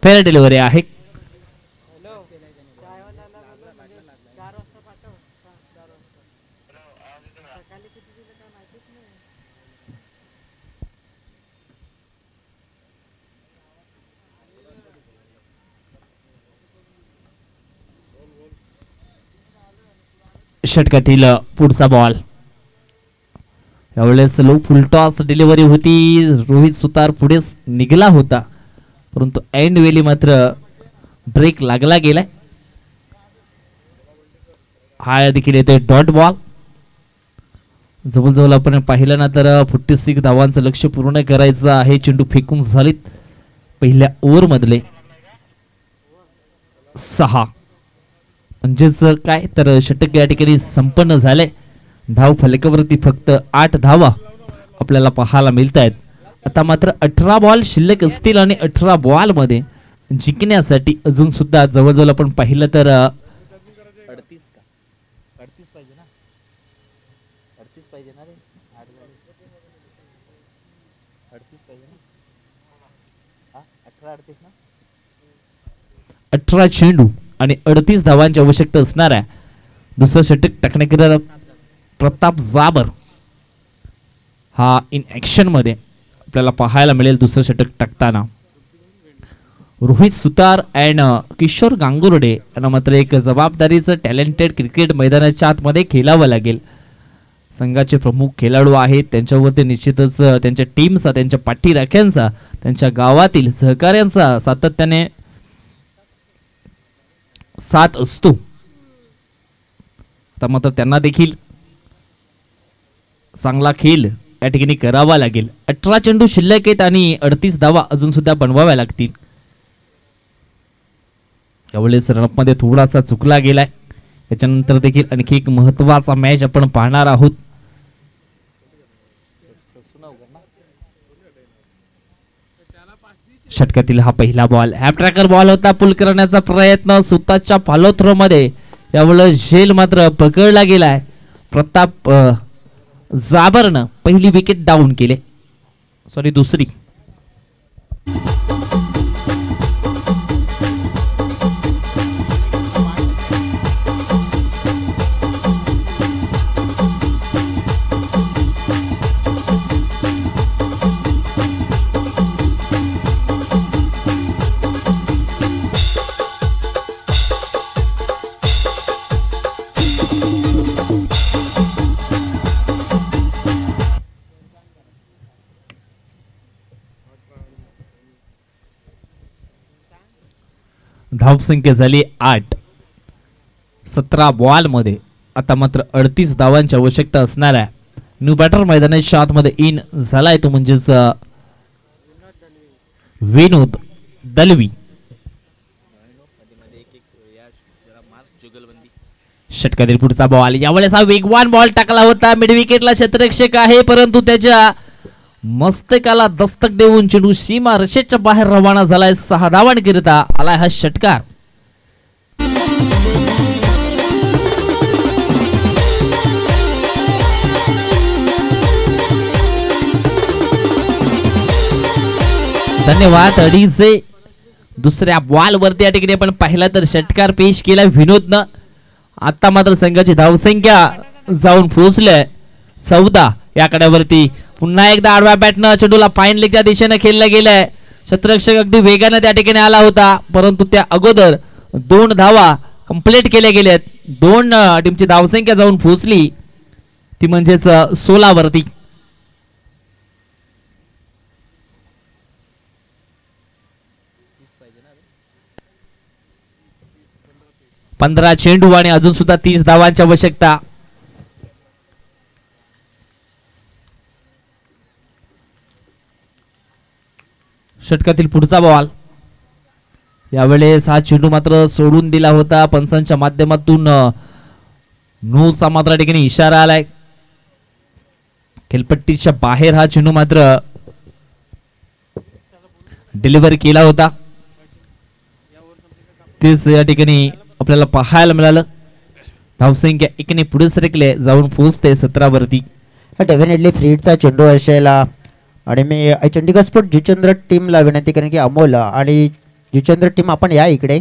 फेअर डिलिव्हरी आहे. षटकातील पुढचा बॉल. यावेळेस लो फुलटॉस डिलिव्हरी होती. रोहित सुतार पुढेच निघाला होता, परंतु एंड वेली मात्र ब्रेक लागला गेलाय. हा देखील येतोय डॉट बॉल. जवळजवळ आपण पाहिलं ना तर 46 धावांचं लक्ष पूर्ण करायचं आहे. चेंडू फेकून झालीत पहिल्या ओव्हर मधले 6. म्हणजेच काय तर षटक या ठिकाणी संपन्न झाले. धाव फलकावरती फक्त 8 धावा आपल्याला पाहायला मिळत आहेत. आता मात्र 18 बॉल शिल्लक असतील आणि 18 बॉल मध्ये जिंकण्यासाठी अजून सुद्धा जवळजवळ आपण पाहिलं तर 38 पाहिजे ना, 38 पाहिजे ना रे, 38 पाहिजे ना, 18 ना, 18 चेंडू आणि 38 धावांची आवश्यकता असणाऱ्या दुसरं षटक टाकण्याकरिता प्रताप जाबर हा इन ऍक्शन मध्ये आपल्याला पाहायला मिळेल. दुसरं षटक टाकताना रोहित सुतार अँड किशोर गांगुर्डे यांना मात्र एक जबाबदारीचं टॅलेंटेड क्रिकेट मैदानाच्या आतमध्ये खेळावं लागेल. संघाचे प्रमुख खेळाडू आहेत, त्यांच्यावरती निश्चितच त्यांच्या टीमचा, त्यांच्या पाठीराख्यांचा, त्यांच्या गावातील सहकाऱ्यांचा सातत्याने साथ असतो. तर मात्र त्यांना देखील चांगला खेळ या ठिकाणी करावा लागेल. 18 चेंडू शिल्लक आहेत आणि 38 धावा अजून सुद्धा बनवाव्या लागतील. यावेळेस रनअपमध्ये थोडासा चुकला गेलाय. याच्यानंतर देखील आणखी एक महत्वाचा मॅच आपण पाहणार आहोत. षटकातील हा पहिला बॉल हॅप ट्रॅकर बॉल होता. पुल करण्याचा प्रयत्न स्वतःच्या फॉलो थ्रो मध्ये, यावेळेस झेल मात्र पकडला गेलाय. प्रताप जाबरनं पहिली विकेट डाऊन केले, सॉरी दुसरी. धावसंख्या झाली 8. 17 बॉल मध्ये आता मात्र 38 धावांची आवश्यकता असणार आहे. न्यू बॅटर मैदानाच्या आतमध्ये इन झालाय तो म्हणजेच विनोद दलवी. षटकातील पुढचा बॉल, यावेळेस हा वेगवान बॉल टाकला होता. मिड विकेटला क्षेत्ररक्षक आहे, परंतु त्याच्या मस्तकाला दस्तक देऊन चेंडू सीमा रशेच्या बाहेर रवाना झालाय. 6 धावांकरिता आलाय हा षटकार. धन्यवाद. अडीचे दुसऱ्या बॉल वरती या ठिकाणी आपण पाहिला तर षटकार पेश केला विनोदनं. आता मात्र संघाची धावसंख्या जाऊन पोहोचले 14 या कड्यावरती. पुन्हा एकदा आडव्या बॅटनं चेंडूला फाईन लेगच्या दिशेने खेळलं गेलंय. क्षेत्ररक्षक अगदी वेगाने त्या ठिकाणी आला होता, परंतु त्या अगोदर 2 धावा कंप्लीट केल्या गेल्यात. 2 टीमची धावसंख्या जाऊन पोहोचली ती म्हणजेच 16 वरती. पंधरा चेंडू आणि अजून सुद्धा 30 धावांची आवश्यकता. षटकातील पुढचा बॉल, यावेळेस हा चेंडू मात्र सोडून दिला होता. पंचांच्या माध्यमातून नोचा मात्र ठिकाणी इशारा आलाय. खेळपट्टीच्या बाहेर हा चेंडू मात्र डिलिव्हरी केला होता. तेच या ठिकाणी आपल्याला पाहायला मिळालं. धावसंख्या 1ने पुढे सरकले, जाऊन पोहोचते 17 वरती. डेफिनेटली फ्रीडचा चेंडू असेल आणि मी चंडीगढ स्पोर्ट जुचंद्र टीमला विनंती करेन की अमोल आणि जुचंद्र टीम आपण या इकडे.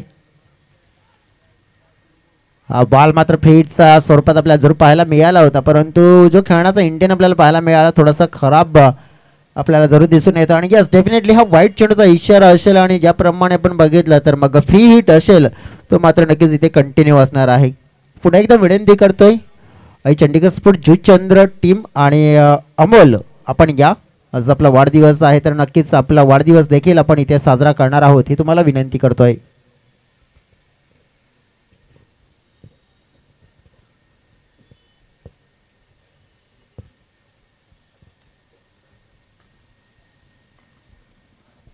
हा बॉल मात्र फ्रीडचा स्वरूपात आपल्याला जरूर पाहायला मिळाला होता, परंतु जो खेळण्याचा इंडियन आपल्याला पाहायला मिळाला थोडासा खराब आपल्याला जरूर दिसून येतो. आणि यस डेफिनेटली हा वाईट चेंडूचा इशारा असेल आणि ज्याप्रमाणे आपण बघितलं तर मग फ्री हिट असेल तो मात्र नक्कीच इथे कंटिन्यू असणार आहे. पुन्हा एकदा विनंती करतोय चंडीगढ स्पोर्ट जुचंद्र टीम आणि अमोल आपण या. आज आपला वाढदिवस आहे तर नक्कीच आपला वाढदिवस देखील आपण इथे साजरा करणार आहोत ही तुम्हाला विनंती करतोय.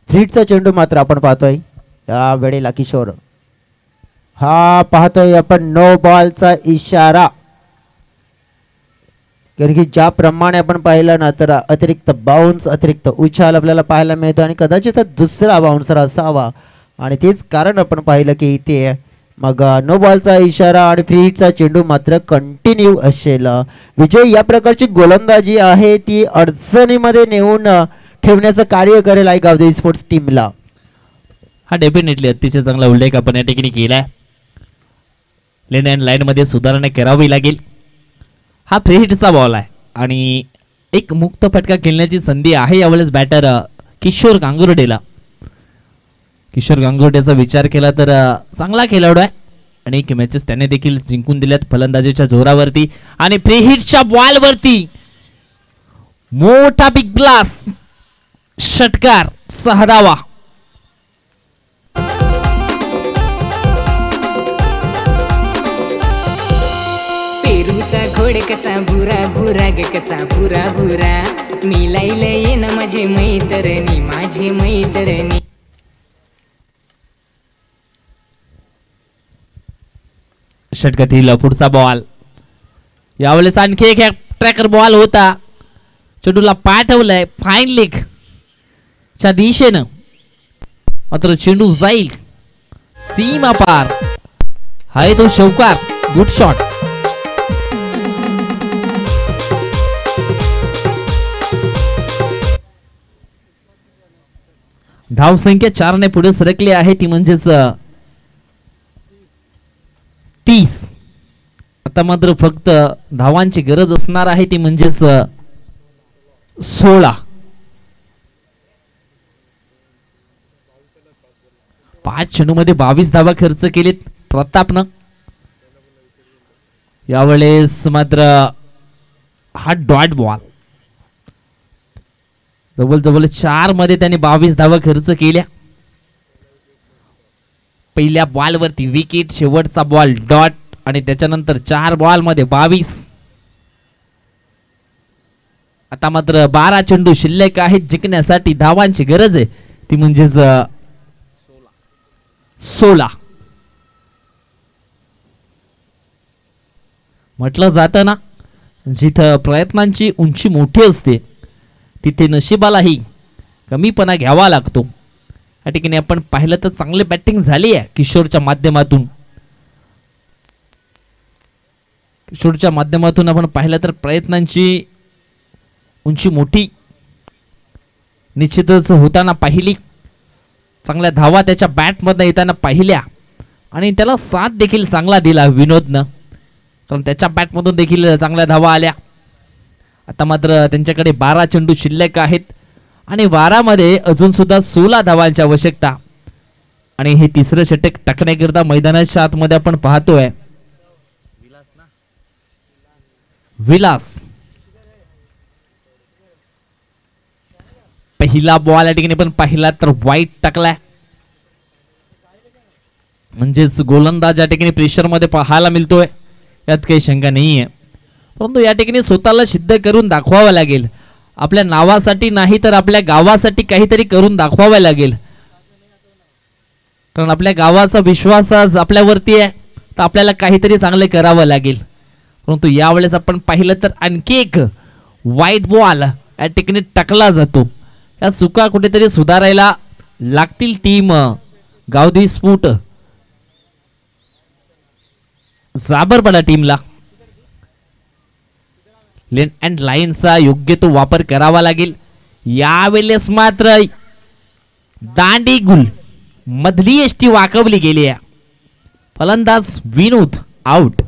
फ्रीडचा चेंडू मात्र आपण पाहतोय या वेळेला किशोर हा पाहतोय आपण नो बॉलचा इशारा. कारण की ज्याप्रमाणे आपण पाहिलं ना तर अतिरिक्त बाउन्स अतिरिक्त उछाल आपल्याला पाहायला मिळतो आणि कदाचित दुसरा बाउन्सर असावा आणि तेच कारण आपण पाहिलं की इथे मग नो बॉलचा इशारा आणि फ्री हिटचा चेंडू मात्र कंटिन्यू असेल. विजय या प्रकारची गोलंदाजी आहे ती अडचणीमध्ये नेऊन ठेवण्याचं कार्य करेल आहे गावदेवी स्पोर्ट्स टीमला. हा डेफिनेटली अतिशय चांगला उल्लेख आपण या ठिकाणी केलाय. लेन अँड लाईन मध्ये सुधारणा करावी लागेल. हा फ्री हिटचा बॉल आहे आणि एक मुक्त फटका खेळण्याची संधी आहे यावेळेस बॅटर किशोर गांगुर्डेला. किशोर गांगुर्डेचा विचार केला तर चांगला खेळाडू आहे. अनेक मॅचेस त्याने देखील जिंकून दिल्यात फलंदाजीच्या जोरावरती. आणि फ्री हिटच्या बॉल वरती मोठा बिग ब्लास्ट षटकार 6 धावा. पेरूचा घोड कसा भुरा भुरा ग कसा भुरा भुरा मी लाईला ये ना माझे मैतरणी माझे मैतरणी. षटकातील पुढचा बॉल, यावेळेस आणखी एक ट्रॅकर बॉल होता. चेंडूला पाठवलाय फाईन लेग च्या दिशेनं मात्र चेंडू जाईल सीमा पार. हाय तो चौकार. Good shot. धाव संख्या 4 ने पुढे सरकली आहे ती म्हणजेच 30. आता मात्र फक्त धावांची गरज असणार आहे ती म्हणजेच 16. 5 चेंडूमध्ये 22 धावा खर्च केलेत प्रतापनं. यावेळेस मात्र हा डॉट बॉल जवळ 4 मध्ये त्यांनी 22 धावा खर्च केल्या. पहिल्या बॉल वरती विकेट, शेवटचा बॉल डॉट आणि त्याच्यानंतर 4 बॉल मध्ये 22. आता मात्र 12 चेंडू शिल्लक आहेत. जिंकण्यासाठी धावांची गरज आहे ती म्हणजेच 16. म्हटलं जातं ना, जिथं प्रयत्नांची उंची मोठी असते तिथे नशिबालाही कमीपणा घ्यावा लागतो. या ठिकाणी आपण पाहिलं तर चांगली बॅटिंग झाली आहे किशोरच्या माध्यमातून. आपण पाहिलं तर प्रयत्नांची उंची मोठी निश्चितच होताना पाहिली. चांगल्या धावा त्याच्या बॅटमधनं येताना पाहिल्या आणि त्याला साथ देखील चांगला दिला विनोदनं, कारण त्याच्या बॅटमधून देखील चांगल्या धावा आल्या. आता मात्र त्यांच्याकडे 12 चेंडू शिल्लक आहेत आणि 12 मध्ये अजून सुद्धा 16 धावांची आवश्यकता. आणि हे तिसरं षटक टाकण्याकरिता मैदानाच्या आतमध्ये आपण पाहतोय विलास. पहिला बॉल या ठिकाणी पण पाहिला तर वाईट टाकलाय, म्हणजेच गोलंदाज या ठिकाणी प्रेशर मध्ये पाहायला मिळतोय, यात काही शंका नाहीये. परंतु या ठिकाणी स्वतःला सिद्ध करून दाखवावं लागेल. आपल्या नावासाठी नाही तर आपल्या गावासाठी काहीतरी करून दाखवावं लागेल, कारण आपल्या गावाचा विश्वास आज आपल्यावरती आहे, तर आपल्याला काहीतरी चांगले करावं लागेल. परंतु यावेळेस आपण पाहिलं तर आणखी एक वाईट बॉल या ठिकाणी टाकला जातो. या चुका कुठेतरी सुधारायला लागतील टीम गावदी स्फोट जाबरपडा टीमला. लेन अँड लाईनचा योग्य तो वापर करावा लागेल. यावेळेस मात्र दांडी गुल मधली एसटी वाकवली गेली आहे. फलंदाज विनोद आउट.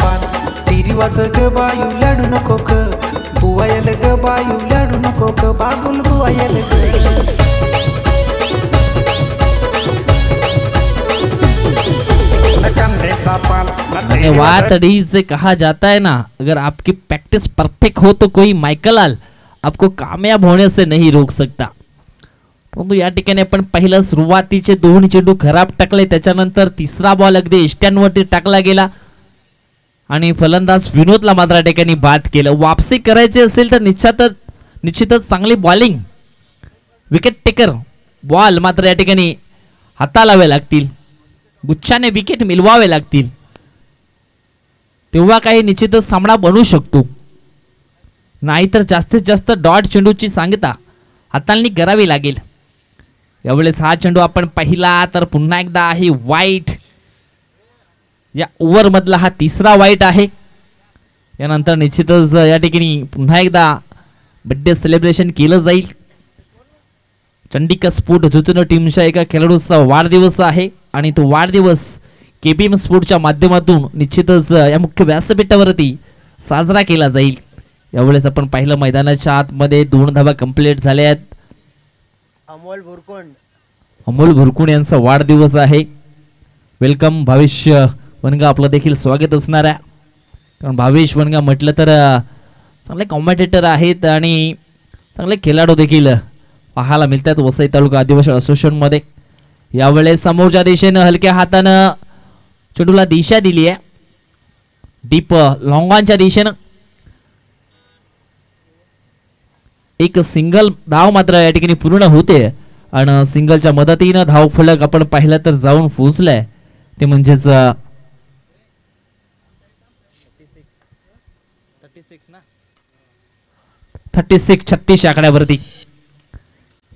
पान तिरी वाज ग बायू लाडू नको ग बुवायल ग बायू लाडू नको ग बागुल बुवायल धन्यवाद. से कहा जाता है ना, अगर आपकी प्रैक्टिस परफेक्ट हो तो कोई माइकल आपको कामयाब होने से नहीं रोक सकता. परंतु या ठिकाणी आपण पहिलं सुरुवातीचे 2 चेंडू खराब टाकले, त्याच्यानंतर तिसरा बॉल अगदी इष्ट्यांवरती टाकला गेला आणि फलंदाज विनोदला मात्र या ठिकाणी बाद केलं. वापसी करायची असेल तर निश्चितच चांगली बॉलिंग, विकेट टेकर बॉल मात्र या ठिकाणी हाताळावे लागतील, गुच्छाने विकेट मिळवावे लागतील, तेव्हा काही निश्चितच सामना बनू शकतो. नाहीतर जास्तीत जास्त डॉट चेंडूची सांगता हाताळणी करावी लागेल. यावेळेस हा चेंडू आपण पाहिला तर पुन्हा एकदा आहे वाईट. या ओव्हर मधला हा तिसरा वाईट आहे. यानंतर निश्चितच या ठिकाणी पुन्हा एकदा बर्थडे सेलिब्रेशन केलं जाईल. चंडिका स्पोर्ट जुतून टीमच्या एका खेळाडूचा वाढदिवस आहे आणि तो वाढदिवस केबीएम स्पोर्टच्या माध्यमातून निश्चितच या मुख्य व्यासपीठावरती साजरा केला जाईल. यावेळेस आपण पाहिलं मैदानाच्या आतमध्ये 2 धावा कंप्लीट झाल्या आहेत. अमोल भुरकुंड यांचा वाढदिवस आहे. वेलकम भावेश वनगा, आपलं देखील स्वागत असणार आहे. कारण भावेश वनगा म्हटलं तर चांगले कॉमेंटेटर आहेत आणि चांगले खेळाडू देखील पाहायला मिळतात वसई तालुका आदिवासी असोसिएशनमध्ये. यावेळेस समोरच्या दिशेनं हलक्या हातानं चेंडूला दिशा दिली आहे. डीप लॉंगॉनच्या दिशेनं एक सिंगल धाव मात्र या ठिकाणी पूर्ण होते आणि सिंगलच्या मदतीनं धाव फलक आपण पाहिलं तर जाऊन पोहोचलाय ते म्हणजेच 36 आकड्यावरती.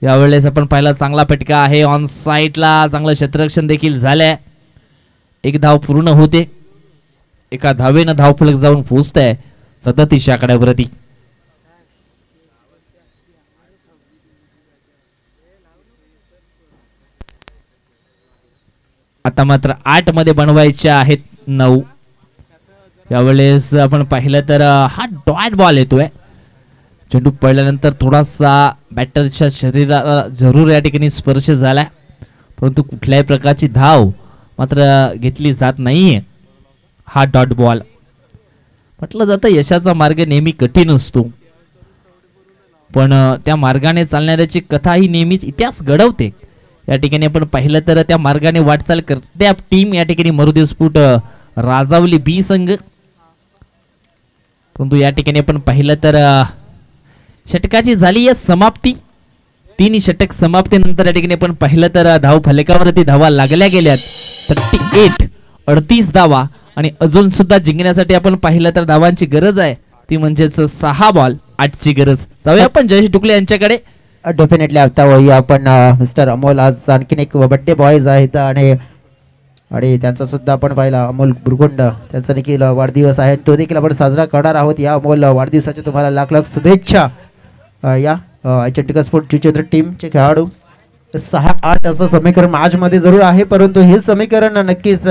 यावेळेस आपण पाहिला चांगला फटका आहे ऑन साईडला, चांगलं क्षेत्ररक्षण देखील झालंय. एक धाव पूर्ण होते, एका धावेनं धाव फलक जाऊन पोहोचतंय 37 आकड्यावरती. आता मात्र 8 मध्ये बनवायचे आहेत 9. यावेळेस आपण पाहिलं तर हा डॉट बॉल येतोय. चेंडू पडल्यानंतर थोडासा बॅटरच्या शरीराला जरूर या ठिकाणी स्पर्श झाला, परंतु कुठल्याही प्रकारची धाव मात्र घेतली जात नाहीये. हा डॉट बॉल. म्हटलं जातं यशाचा मार्ग नेहमी कठीण असतो, पण त्या मार्गाने चालणाऱ्याची कथा ही नेहमीच इतिहास घडवते. या ठिकाणी आपण पाहिलं तर त्या मार्गाने वाटचाल करते टीम या ठिकाणी मरुदे स्फुट राजावली बी संघ. परंतु या ठिकाणी आपण पाहिलं तर षटकाची झाली या समाप्ती. 3 षटक समाप्तीनंतर या ठिकाणी आपण पाहिलं तर धाव फलकावरती धावा लागल्या गेल्यात 38 धावा. आणि अजून सुद्धा जिंकण्यासाठी आपण पाहिलं तर धावांची गरज आहे, ती म्हणजेच 6 बॉल 8ची गरज. जाऊया आपण जयेश टुकले यांच्याकडे. डेफिनेटली आता वळूया आपण मिस्टर अमोल. आज आणखीन एक बड्डे बॉयज आहेत आणि त्यांचा सुद्धा आपण पाहिला अमोल बुरगुंड, त्यांचा देखील वाढदिवस आहे, तो देखील आपण साजरा करणार आहोत. या अमोल वाढदिवसाच्या तुम्हाला लाख लाख शुभेच्छा. या चंडीगड स्पोर्ट जुचेंद्र टीमचे खेळाडू 6-8 असं समीकरण मॅचमध्ये जरूर आहे, परंतु हे समीकरण नक्कीच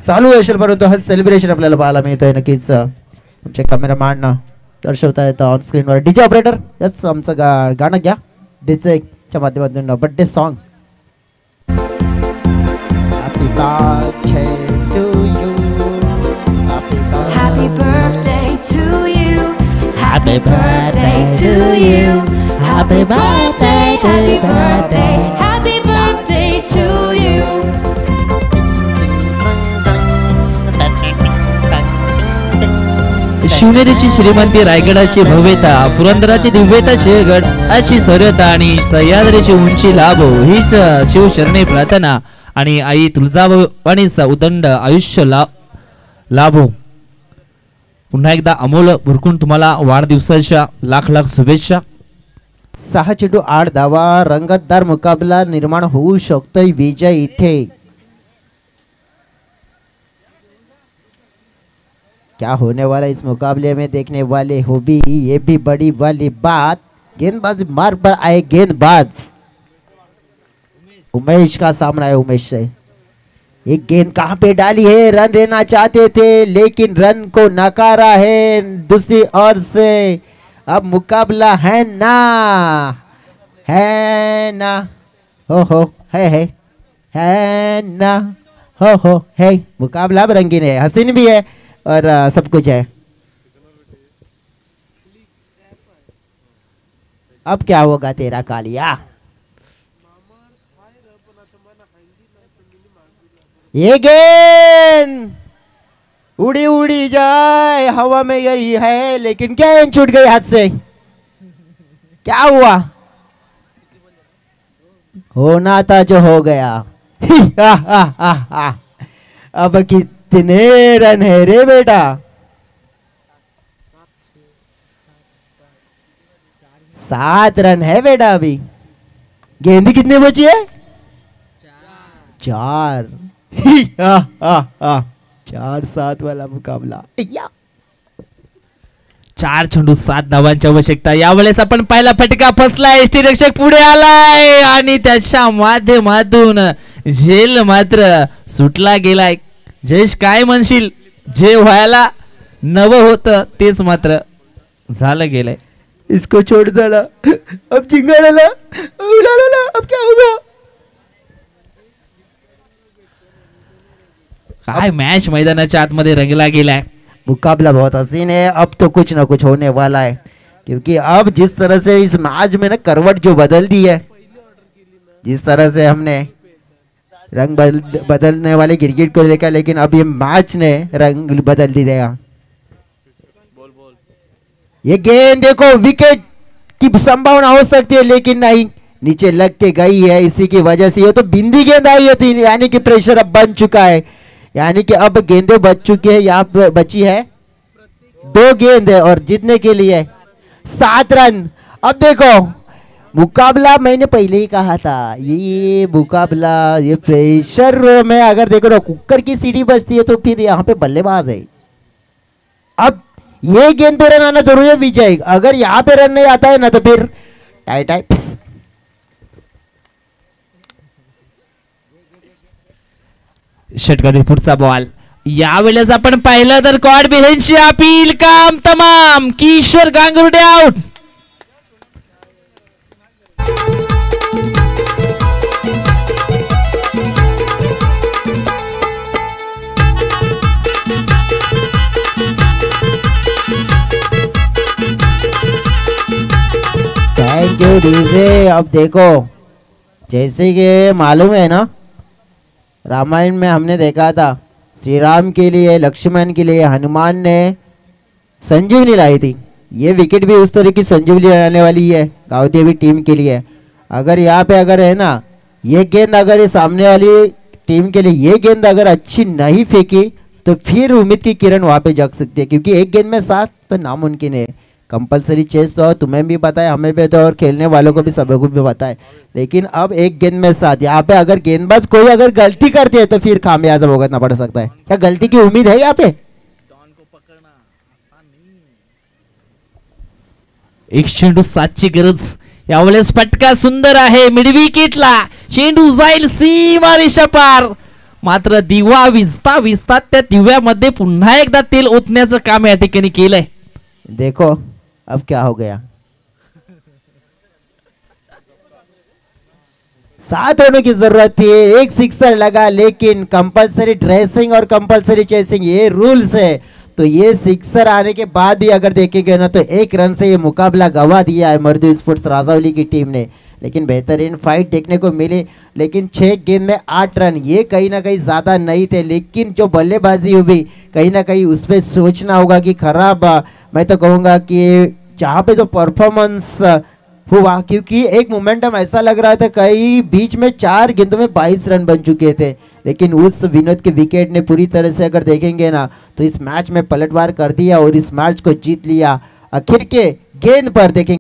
चालू असेल, परंतु हा सेलिब्रेशन आपल्याला पाहायला मिळतंय. नक्कीच आमचे कॅमेरामॅन दर्शवता येतं ऑन स्क्रीनवर. डीजे ऑपरेटर यस आमचं गाणं घ्या डीजेच्या माध्यमातून birthday song. Happy birthday to you, Happy birthday to you. Happy birthday to you. Happy birthday, happy birthday, happy birthday to you. शिवनेरीची श्रीमंती, रायगडाची भव्यता, पुरंदराची दिव्यता, शेरगडाची सौर्यता आणि सह्याद्रीची उंची लाभो हीच शिवचरणी प्रार्थना. आणि आई तुळजाभवानीचा उदंड आयुष्य लाभो. पुन्हा एकदा अमोल भुरकुंड तुम्हाला वाढदिवसाच्या लाख लाख शुभेच्छा. 6 चेंडू 8 धावा, रंगतदार मुकाबला निर्माण होऊ शकतोय विजय इथे. क्या होने वाला इस मुकाबले में देखने वाले हो भी ये भी बड़ी वाली बात. गेंदबाज मार्ग पर आए गेंदबाज उमेश का सामना है. उमेश से एक गेंद कहां पे डाली है, रन लेना चाहते थे लेकिन रन को नकारा है. दूसरी ओर से अब मुकाबला है ना हो है ना हो है. मुकाबला अब रंगीन है, हसीन भी है और सब कुछ है. अब क्या होगा तेरा कालिया. ये गेंद उड़ी उड़ी जाए, हवा में गई है लेकिन गेंद छूट गई हाथ से. क्या हुआ, होना था जो हो गया. अब कितने रन है रे बेटा. 7 रन है बेटा. अभी गेंद कितनी बची है, 4. 4-7 वाला मुकाबला. 4 चेंडू 7 धावांची आवश्यकता. यावेळेस आपण पहिला फटका फसलाय, यष्टीरक्षक पुढे आलाय आणि त्याच्या माध्यमातून झेल मात्र सुटला गेलाय. जयेश काय म्हणशील, जे व्हायला नवं होतं तेच मात्र झालं गेलंय. इसको छोड़ डाला, अब चिंगा डाला, उड़ा, अब क्या होगा. काय मॅच मैदानाच्या आतमध्ये रंगला गेलाय. मुकाबला बहुत हसीन है. अब तो कुछ ना कुछ होने वाला है, क्योंकि अब जिस तरह से इस मैच में ना करवट जो बदल दी है, जिस तरह से हमने रंग बदलने वाले क्रिकेट को देखा, लेकिन अब ये मैच ने रंग बदल दिया। ये गेंद देखो, विकेट की संभावना हो सकती है लेकिन नहीं, नीचे लग के गई है, इसी की वजह से ये तो बिंदी गेंद आई थी, यानी कि प्रेशर अब बन चुका है, यानी कि अब गेंदें बच चुकी है। यहाँ पे बची है 2 गेंद है और जीतने के लिए 7 रन। अब देखो मुकाबला, मैंने पहले ही कहा था ये मुकाबला, ये प्रेशर में अगर देखो ना कुकर की सीटी बजती है तो फिर यहाँ पे बल्लेबाज है। अब ये गेंद पे रन आना जरूरी है विजय, अगर यहाँ पे रन नहीं आता है ना तो फिर टाई टाई। षटकातील पुढचा बॉल, यावेळेस आपण पाहिलं तर कॉड बिहेनची अपील काम तमाम, Kishore Gangurde out. Thank you DJ. अब देखो जैसे कि मालूम है ना, रामायण में हमने देखा था श्री राम के लिए, लक्ष्मण के लिए हनुमान ने संजीवनी लाई थी, ये विकेट भी उस तरह की संजीवनी आने वाली है गाँव देवी टीम के लिए। अगर यहाँ पे अगर है ना ये गेंद, अगर ये सामने वाली टीम के लिए ये गेंद अगर अच्छी नहीं फेंकी तो फिर उम्मीद की किरण वहाँ पे जग सकती है, क्योंकि एक गेंद में 7 तो नामुमकिन है। कंपलसरी चेस तो तुम्हें भी पता है, हमें भी तो, और खेलने वालों को भी, सभी को भी पता है, लेकिन अब एक गेंद में 7, यहाँ पे अगर गेंदबाज कोई अगर गलती करती है तो फिर खामियाजा भुगतना पड़ सकता है। क्या गलती की उम्मीद है यहाँ पे? एक चेंडू 7ची गरज, यावेळेस फटका सुंदर आहे, मिड विकेटला चेंडू जाईल सीमारेषा पार, मात्र दिवा विजता विजता त्या दिव्यामध्ये पुन्हा एकदा तेल ओतण्याचं काम या ठिकाणी केलंय। देखो अब क्या हो गया, 7 होने की जरूरत थी, एक सिक्सर लगा, लेकिन कंपलसरी ड्रेसिंग और कंपलसरी चेसिंग ये रूल्स है, तो ये सिक्सर आने के बाद भी अगर देखेंगे ना तो 1 रन से ये मुकाबला गवा दिया है मर्दू स्पोर्ट्स राजौली की टीम ने। लेकिन बेहतरीन फाइट देखने को मिली, लेकिन 6 गेंद में 8 रन ये कहीं ना कहीं ज़्यादा नहीं थे, लेकिन जो बल्लेबाजी हुई कहीं ना कहीं उस पर सोचना होगा कि खराब, मैं तो कहूँगा कि जहाँ पे जो परफॉर्मेंस हुआ, क्योंकि एक मोमेंटम ऐसा लग रहा था कहीं बीच में 4 गेंदों में 22 रन बन चुके थे, लेकिन उस विनोद के विकेट ने पूरी तरह से अगर देखेंगे ना तो इस मैच में पलटवार कर दिया और इस मैच को जीत लिया। आखिर के गेंद पर देखेंगे